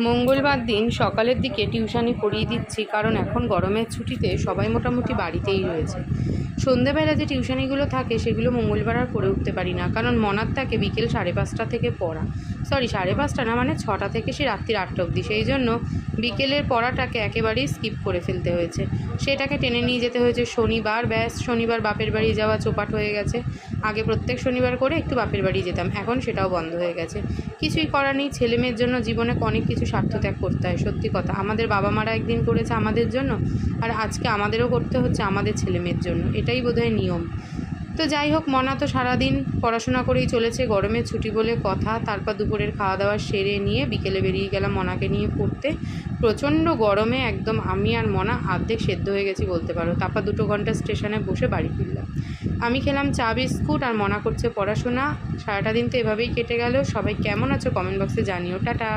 মঙ্গলবার দিন সকালের দিকে টিউশনি পড়িয়ে দিচ্ছি, কারণ এখন গরমের ছুটিতে সবাই মোটামুটি বাড়িতেই রয়েছে। সন্ধেবেলা যে টিউশনিগুলো থাকে সেগুলো মঙ্গলবার আর পড়ে উঠতে পারি না, কারণ মনার থাকে বিকেল 5:30 থেকে পড়া। 5:30 না, মানে 6টা থেকে সে রাত্রির 8টা অবধি। সেই জন্য বিকেলের পড়াটাকে একেবারেই স্কিপ করে ফেলতে হয়েছে। সেটাকে টেনে নিয়ে যেতে হয়েছে শনিবার। ব্যাস, শনিবার বাপের বাড়ি যাওয়া চোপাট হয়ে গেছে। আগে প্রত্যেক শনিবার করে একটু বাপের বাড়ি যেতাম, এখন সেটাও বন্ধ হয়ে গেছে। কিছুই করার নেই, ছেলে মেয়ের জন্য জীবনে অনেক কিছু স্বার্থত্যাগ করতে হয়। সত্যি কথা, আমাদের বাবা মারা একদিন করেছে আমাদের জন্য, আর আজকে আমাদেরও করতে হচ্ছে আমাদের ছেলে মেয়ের জন্য। এটাই বোধহয় নিয়ম। তো যাই হোক, মনা তো সারাদিন পড়াশোনা করেই চলেছে, গরমের ছুটি বলে কথা। তারপর দুপুরের খাওয়া দাওয়া সেরে নিয়ে বিকেলে বেরিয়ে গেলাম মনাকে নিয়ে পড়তে। প্রচণ্ড গরমে একদম আমি আর মনা অর্ধেক সেদ্ধ হয়ে গেছি বলতে পারো। তারপর 2 ঘন্টা স্টেশনে বসে বাড়ি ফিরলাম। আমি খেলাম চা বিস্কুট, আর মনা করছে পড়াশোনা। সারাটা দিন তো এভাবেই কেটে গেল। সবাই কেমন আছো কমেন্ট বক্সে জানিও। টাটা।